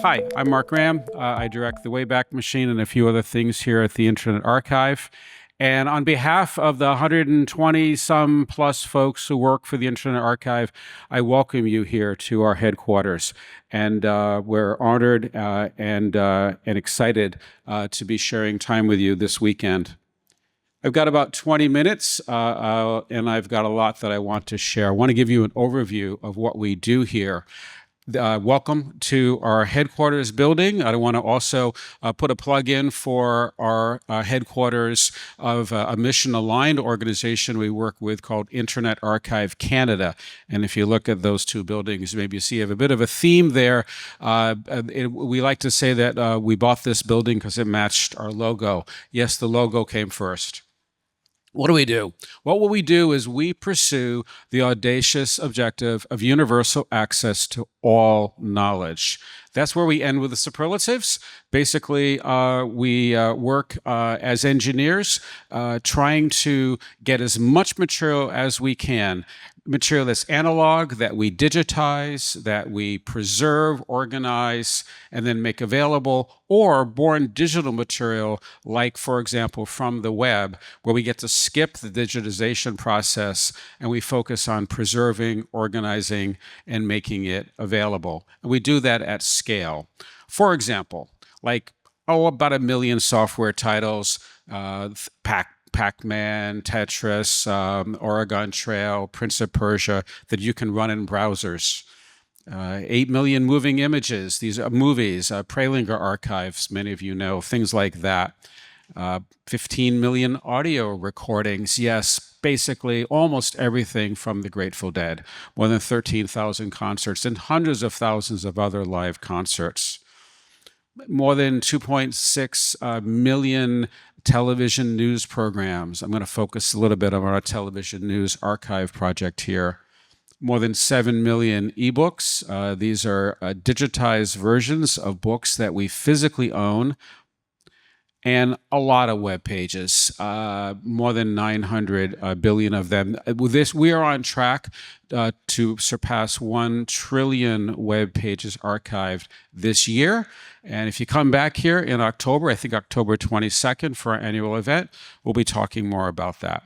Hi, I'm Mark Graham. I direct the Wayback Machine and a few other things here at the Internet Archive. And on behalf of the 120 some plus folks who work for the Internet Archive, I welcome you here to our headquarters. And we're honored and excited to be sharing time with you this weekend. I've got about 20 minutes, and I've got a lot that I want to share. I want to give you an overview of what we do here. Welcome to our headquarters building. I want to also put a plug in for our headquarters of a mission-aligned organization we work with called Internet Archive Canada. And if you look at those two buildings, maybe you see you have a bit of a theme there. We like to say that we bought this building because it matched our logo. Yes, the logo came first. What do we do? Well, what we do is we pursue the audacious objective of universal access to all knowledge. That's where we end with the superlatives. Basically, we work as engineers trying to get as much material as we can. Material that's analog, that we digitize, that we preserve, organize, and then make available, or born digital material, like, for example, from the web, where we get to skip the digitization process and we focus on preserving, organizing, and making it available. And we do that at scale. For example, about 1 million software titles, Pac-Man, Tetris, Oregon Trail, Prince of Persia, that you can run in browsers. 8 million moving images, these are movies, Prelinger archives, many of you know, things like that. 15 million audio recordings, yes, basically almost everything from the Grateful Dead. More than 13,000 concerts and hundreds of thousands of other live concerts. More than 2.6 million television news programs. I'm going to focus a little bit on our television news archive project here. More than 7 million ebooks. These are digitized versions of books that we physically own. And a lot of web pages, more than 900 billion of them. With this, we are on track to surpass 1 trillion web pages archived this year. And if you come back here in October, I think October 22nd for our annual event, we'll be talking more about that.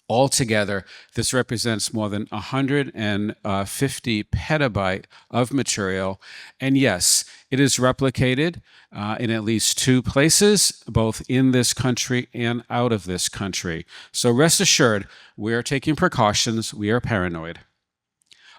Altogether, this represents more than 150 petabyte of material. And yes, it is replicated in at least 2 places, both in this country and out of this country. So rest assured, we are taking precautions. We are paranoid.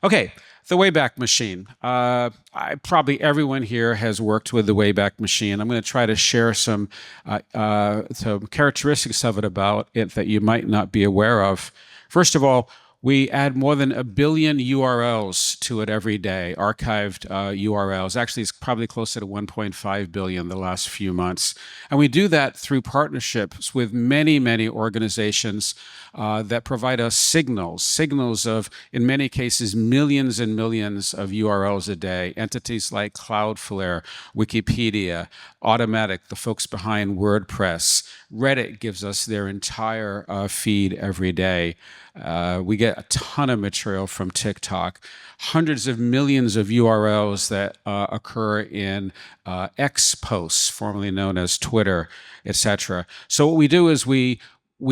Okay, the Wayback Machine. Probably everyone here has worked with the Wayback Machine. I'm going to try to share some characteristics of it about it that you might not be aware of. First of all, we add more than 1 billion URLs to it every day, archived URLs. Actually, it's probably closer to 1.5 billion the last few months. And we do that through partnerships with many, many organizations that provide us signals of, in many cases, millions and millions of URLs a day. Entities like Cloudflare, Wikipedia, Automatic, the folks behind WordPress. Reddit gives us their entire feed every day. We get a ton of material from TikTok, hundreds of millions of URLs that occur in X posts, formerly known as Twitter, etc. So what we do is we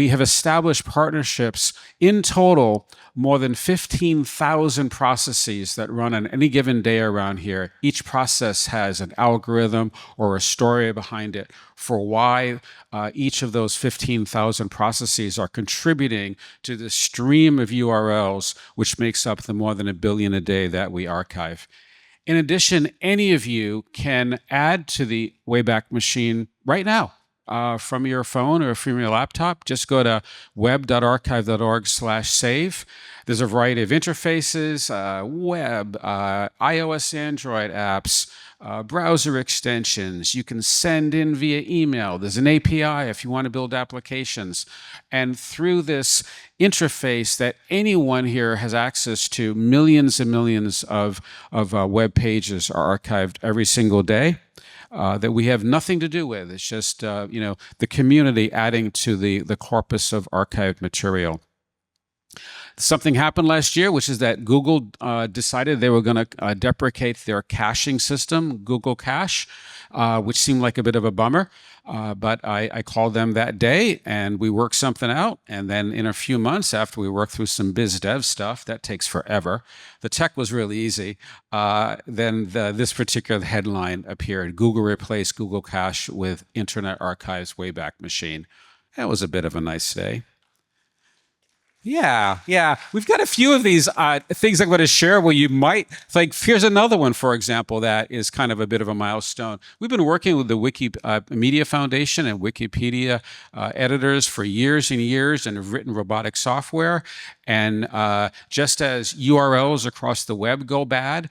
have established partnerships. In total, more than 15,000 processes that run on any given day around here. Each process has an algorithm or a story behind it for why each of those 15,000 processes are contributing to the stream of URLs, which makes up the more than 1 billion a day that we archive. In addition, any of you can add to the Wayback Machine right now. From your phone or from your laptop, just go to web.archive.org/save. There's a variety of interfaces, web, iOS, Android apps, browser extensions. You can send in via email. There's an API if you want to build applications. And through this interface that anyone here has access to, millions and millions of web pages are archived every single day. That we have nothing to do with. It's just, the community adding to the corpus of archived material. Something happened last year, which is that Google decided they were going to deprecate their caching system, Google Cache, which seemed like a bit of a bummer. But I called them that day and we worked something out. And then in a few months after we worked through some biz dev stuff, that takes forever. The tech was really easy. Then this particular headline appeared: Google replaced Google Cache with Internet Archive's Wayback Machine. That was a bit of a nice day. Yeah. We've got a few of these things I'm going to share where you might, like, here's another one, for example, that is kind of a bit of a milestone. We've been working with the Wikimedia Foundation and Wikipedia editors for years and years and have written robotic software. And just as URLs across the web go bad,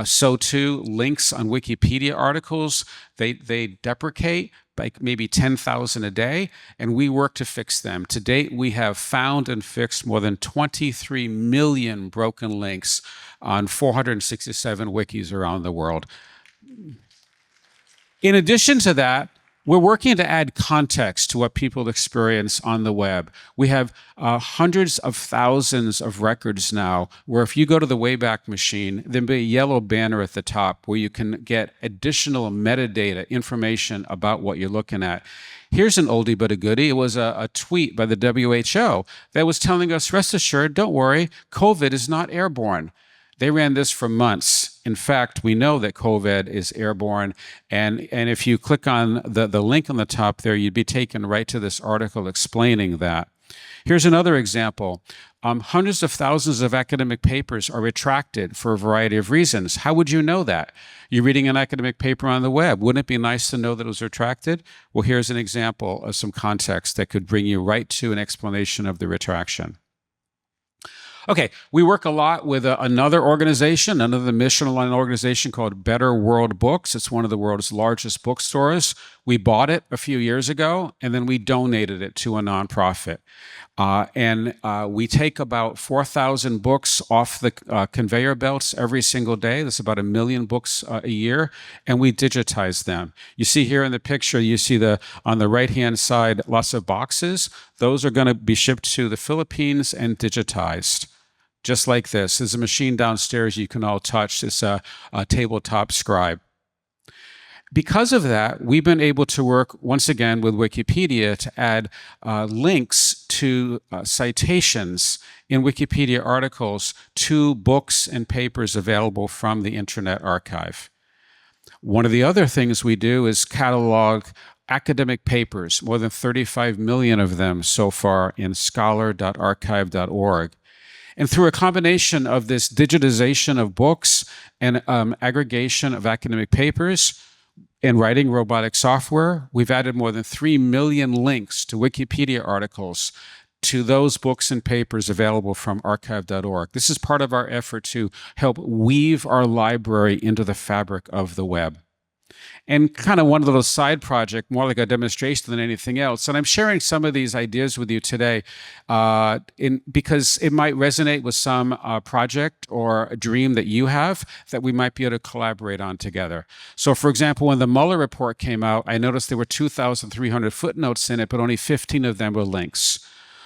so too links on Wikipedia articles, they deprecate like maybe 10,000 a day, and we work to fix them. To date, we have found and fixed more than 23 million broken links on 467 wikis around the world. In addition to that, we're working to add context to what people experience on the web. We have hundreds of thousands of records now where if you go to the Wayback Machine, there'll be a yellow banner at the top where you can get additional metadata information about what you're looking at. Here's an oldie but a goodie. It was a tweet by the WHO that was telling us, rest assured, don't worry, COVID is not airborne. They ran this for months. In fact, we know that COVID is airborne. And if you click on the link on the top there, you'd be taken right to this article explaining that. Here's another example. Hundreds of thousands of academic papers are retracted for a variety of reasons. How would you know that? You're reading an academic paper on the web. Wouldn't it be nice to know that it was retracted? Well, here's an example of some context that could bring you right to an explanation of the retraction. Okay, we work a lot with another organization, another mission-aligned organization called Better World Books. It's one of the world's largest bookstores. We bought it a few years ago, and then we donated it to a nonprofit. We take about 4,000 books off the conveyor belts every single day. That's about 1 million books a year, and we digitize them. You see here in the picture, you see on the right-hand side, lots of boxes. Those are going to be shipped to the Philippines and digitized. Just like this. There's a machine downstairs you can all touch. It's a tabletop scribe. Because of that, we've been able to work, once again, with Wikipedia to add links to citations in Wikipedia articles to books and papers available from the Internet Archive. One of the other things we do is catalog academic papers, more than 35 million of them so far in scholar.archive.org. And through a combination of this digitization of books and aggregation of academic papers and writing robotic software, we've added more than 3 million links to Wikipedia articles to those books and papers available from archive.org. This is part of our effort to help weave our library into the fabric of the web. And kind of one little side project, more like a demonstration than anything else. And I'm sharing some of these ideas with you today because it might resonate with some project or a dream that you have that we might be able to collaborate on together. So for example, when the Mueller report came out, I noticed there were 2,300 footnotes in it, but only 15 of them were links.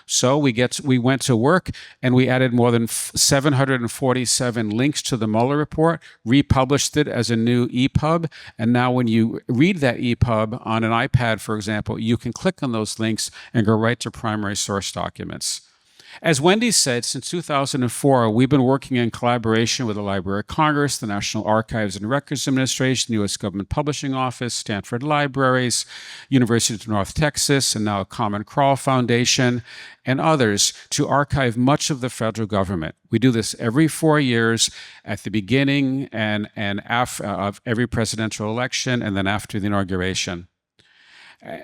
So we went to work and we added more than 747 links to the Mueller report, republished it as a new EPUB, and now when you read that EPUB on an iPad, for example, you can click on those links and go right to primary source documents. As Wendy said, since 2004, we've been working in collaboration with the Library of Congress, the National Archives and Records Administration, U.S. Government Publishing Office, Stanford Libraries, University of North Texas, and now Common Crawl Foundation, and others to archive much of the federal government. We do this every 4 years at the beginning and after of every presidential election and then after the inauguration.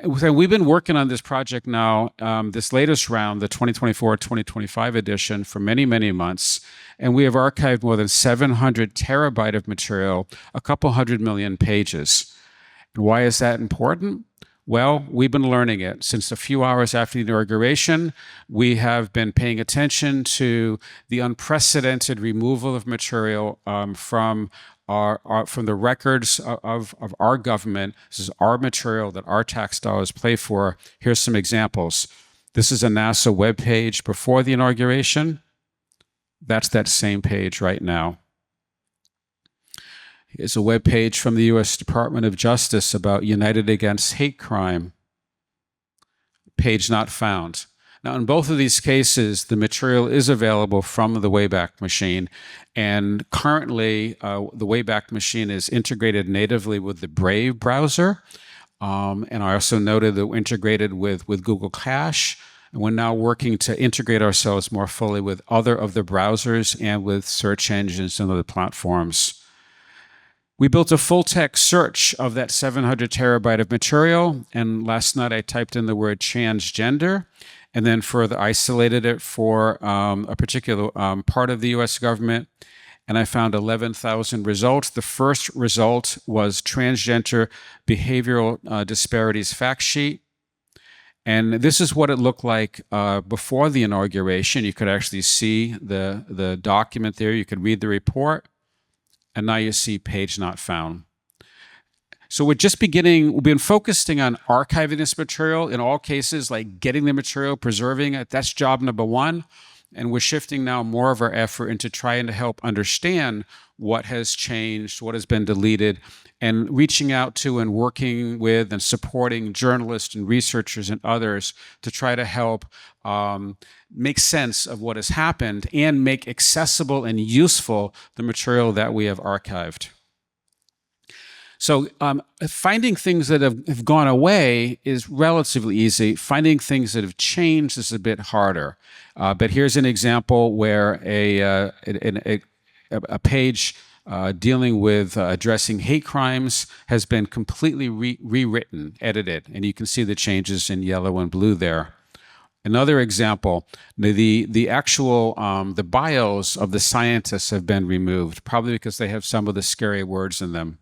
We've been working on this project now, this latest round, the 2024-2025 edition, for many, many months. And we have archived more than 700 terabyte of material, a couple 100 million pages. And why is that important? Well, we've been learning it. Since a few hours after the inauguration, we have been paying attention to the unprecedented removal of material from the records of our government. This is our material that our tax dollars pay for. Here's some examples. This is a NASA webpage before the inauguration. That's that same page right now. Here's a web page from the U.S. Department of Justice about United Against Hate Crime. Page not found. Now, in both of these cases, the material is available from the Wayback Machine, and currently the Wayback Machine is integrated natively with the Brave browser, and I also noted that we're integrated with Google Cache, and we're now working to integrate ourselves more fully with other of the browsers and with search engines and other platforms. We built a full-text search of that 700 terabyte of material, and last night I typed in the word transgender, and then further isolated it for a particular part of the U.S. government, and I found 11,000 results. The first result was transgender behavioral disparities fact sheet, and this is what it looked like before the inauguration. You could actually see the document there. You could read the report. And now you see page not found. So we're just beginning, we've been focusing on archiving this material in all cases, like getting the material, preserving it. That's job number one. And we're shifting now more of our effort into trying to help understand what has changed, what has been deleted, and reaching out to and working with and supporting journalists and researchers and others to try to help make sense of what has happened and make accessible and useful the material that we have archived. So finding things that have gone away is relatively easy. Finding things that have changed is a bit harder. But here's an example where a page dealing with addressing hate crimes has been completely rewritten, edited, and you can see the changes in yellow and blue there. Another example, the actual the bios of the scientists have been removed, probably because they have some of the scary words in them.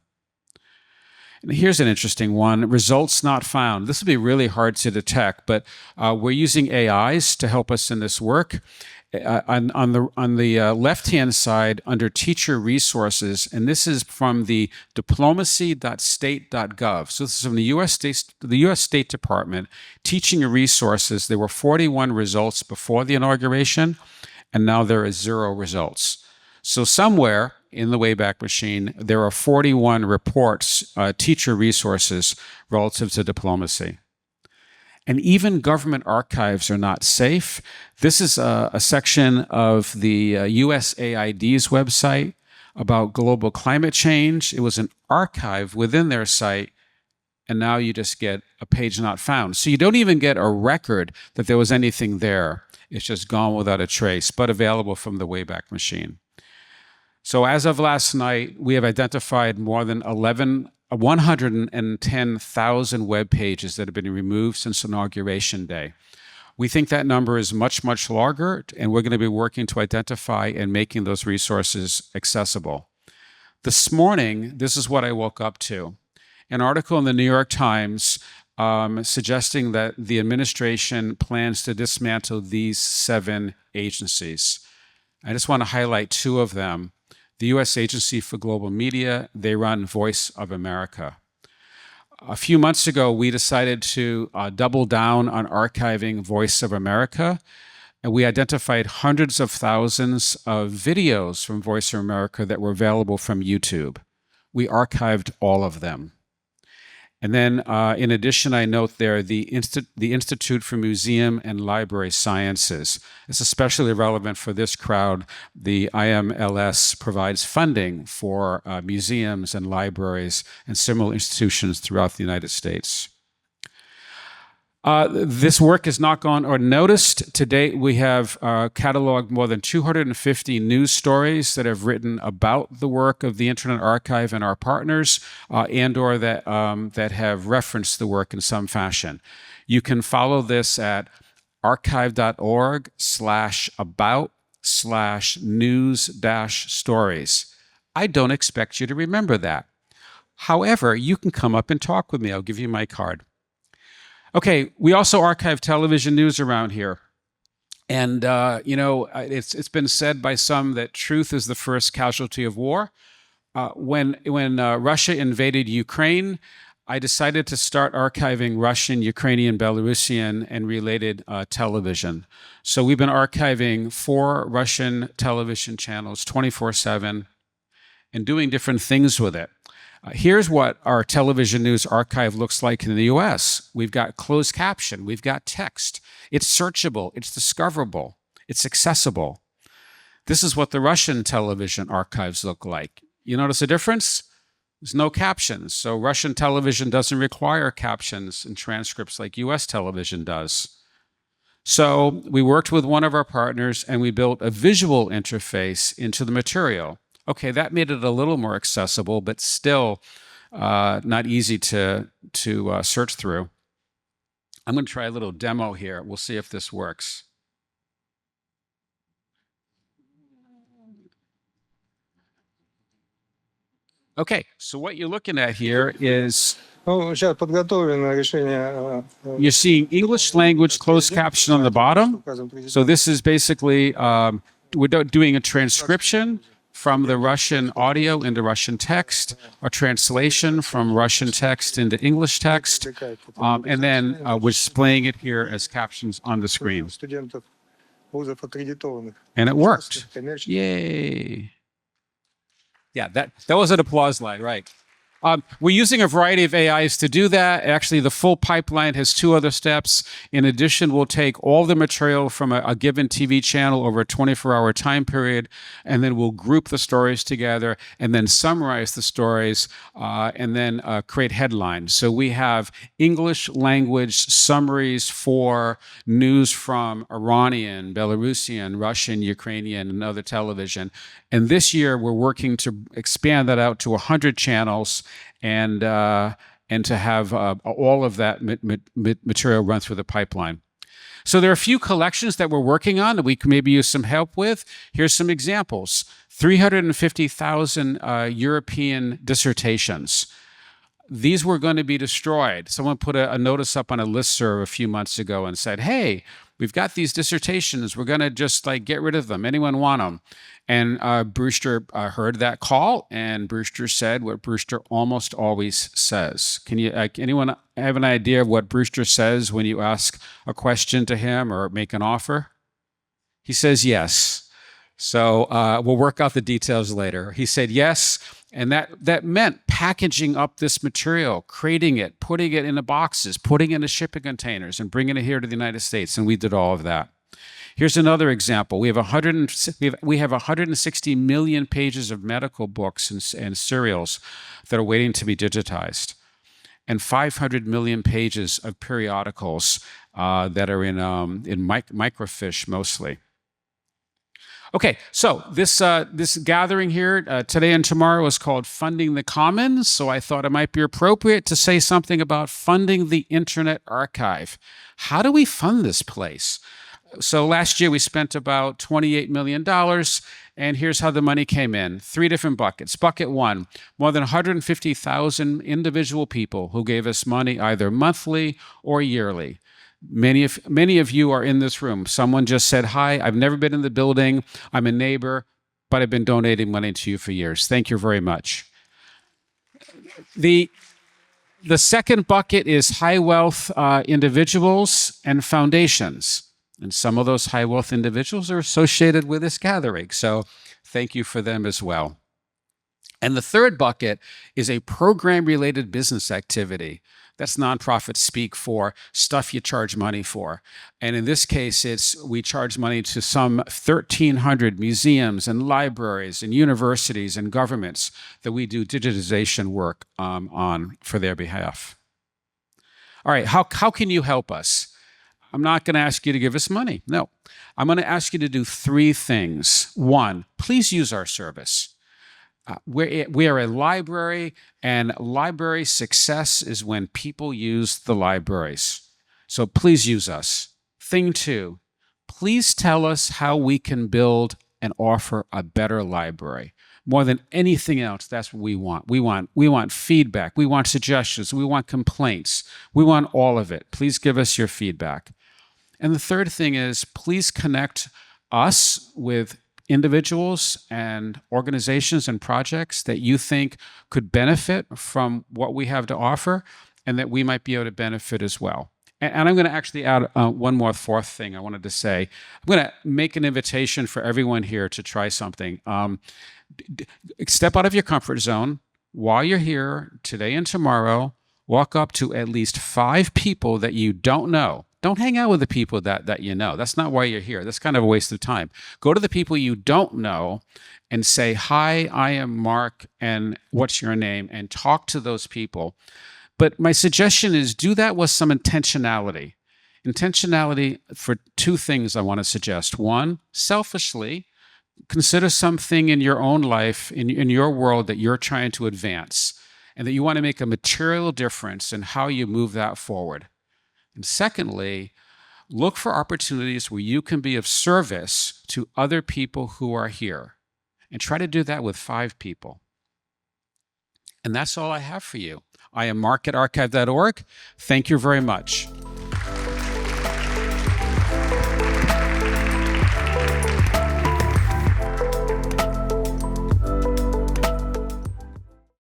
And here's an interesting one, results not found. This will be really hard to detect, but we're using AIs to help us in this work. On the left-hand side, under teacher resources, and this is from the diplomacy.state.gov. So this is from the U.S. State Department, teaching resources. There were 41 results before the inauguration, and now there are 0 results. So somewhere in the Wayback Machine, there are 41 reports, teacher resources relative to diplomacy. And even government archives are not safe. This is a section of the USAID's website about global climate change. It was an archive within their site, and now you just get a page not found. So you don't even get a record that there was anything there. It's just gone without a trace, but available from the Wayback Machine. So as of last night, we have identified more than 110,000 web pages that have been removed since Inauguration Day. We think that number is much, much larger, and we're going to be working to identify and making those resources accessible. This morning, this is what I woke up to. An article in the New York Times suggesting that the administration plans to dismantle these 7 agencies. I just want to highlight 2 of them. The U.S. Agency for Global Media, they run Voice of America. A few months ago, we decided to double down on archiving Voice of America, and we identified hundreds of thousands of videos from Voice of America that were available from YouTube. We archived all of them. And then, in addition, I note there the Institute for Museum and Library Sciences. It's especially relevant for this crowd. The IMLS provides funding for museums and libraries and similar institutions throughout the United States. This work has not gone unnoticed. To date, we have cataloged more than 250 news stories that have written about the work of the Internet Archive and our partners, and/or that have referenced the work in some fashion. You can follow this at archive.org/about/news-stories. I don't expect you to remember that. However, you can come up and talk with me. I'll give you my card. Okay, we also archive television news around here. And, it's been said by some that truth is the first casualty of war. When Russia invaded Ukraine, I decided to start archiving Russian, Ukrainian, Belarusian, and related television. So we've been archiving 4 Russian television channels 24/7 and doing different things with it. Here's what our television news archive looks like in the US. We've got closed caption, we've got text. It's searchable, it's discoverable, it's accessible. This is what the Russian television archives look like. You notice a difference? There's no captions. So Russian television doesn't require captions and transcripts like US television does. So we worked with one of our partners and we built a visual interface into the material. Okay, that made it a little more accessible, but still not easy to search through. I'm going to try a little demo here. We'll see if this works. Okay, so what you're looking at here is you're seeing English language closed caption on the bottom. So this is basically, we're doing a transcription from the Russian audio into Russian text, a translation from Russian text into English text, and then we're displaying it here as captions on the screen. And it worked. Yay. Yeah, that was an applause line, right? We're using a variety of AIs to do that. Actually, the full pipeline has 2 other steps. In addition, we'll take all the material from a given TV channel over a 24-hour time period, and then we'll group the stories together and then summarize the stories and then create headlines. So we have English language summaries for news from Iranian, Belarusian, Russian, Ukrainian, and other television. And this year, we're working to expand that out to 100 channels and to have all of that material run through the pipeline. So there are a few collections that we're working on that we can maybe use some help with. Here's some examples. 350,000 European dissertations. These were going to be destroyed. Someone put a notice up on a listserv a few months ago and said, hey, we've got these dissertations. We're going to just get rid of them. Anyone want them? And Brewster heard that call, and Brewster said what Brewster almost always says. Can you, anyone have an idea of what Brewster says when you ask a question to him or make an offer? He says yes. So we'll work out the details later. He said yes, and that meant packaging up this material, creating it, putting it into boxes, putting it into shipping containers, and bringing it here to the United States, and we did all of that. Here's another example. We have 160 million pages of medical books and serials that are waiting to be digitized, and 500 million pages of periodicals that are in microfiche mostly. Okay, so this gathering here today and tomorrow is called Funding the Commons. So I thought it might be appropriate to say something about funding the Internet Archive. How do we fund this place? So last year we spent about $28 million, and here's how the money came in. 3 different buckets. Bucket 1, more than 150,000 individual people who gave us money either monthly or yearly. Many of you are in this room. Someone just said, hi, I've never been in the building. I'm a neighbor, but I've been donating money to you for years. Thank you very much. The second bucket is high wealth individuals and foundations. And some of those high wealth individuals are associated with this gathering. So thank you for them as well. And the third bucket is a program-related business activity. That's nonprofit speak for stuff you charge money for. And in this case, we charge money to some 1,300 museums and libraries and universities and governments that we do digitization work on for their behalf. All right, how can you help us? I'm not going to ask you to give us money. No, I'm going to ask you to do 3 things. 1, please use our service. We are a library, and library success is when people use the libraries. So please use us. Thing 2, please tell us how we can build and offer a better library. More than anything else, that's what we want. We want feedback. We want suggestions. We want complaints. We want all of it. Please give us your feedback. And the third thing is, please connect us with individuals and organizations and projects that you think could benefit from what we have to offer and that we might be able to benefit as well. And I'm going to actually add one more fourth thing I wanted to say. I'm going to make an invitation for everyone here to try something. Step out of your comfort zone. While you're here today and tomorrow, walk up to at least 5 people that you don't know. Don't hang out with the people that you know. That's not why you're here. That's kind of a waste of time. Go to the people you don't know and say, "Hi, I am Mark, and what's your name?" and talk to those people. But my suggestion is do that with some intentionality. Intentionality for 2 things I want to suggest. One, selfishly, consider something in your own life, in your world that you're trying to advance and that you want to make a material difference in how you move that forward. And secondly, look for opportunities where you can be of service to other people who are here. And try to do that with 5 people. And that's all I have for you. I am Mark at archive.org. Thank you very much.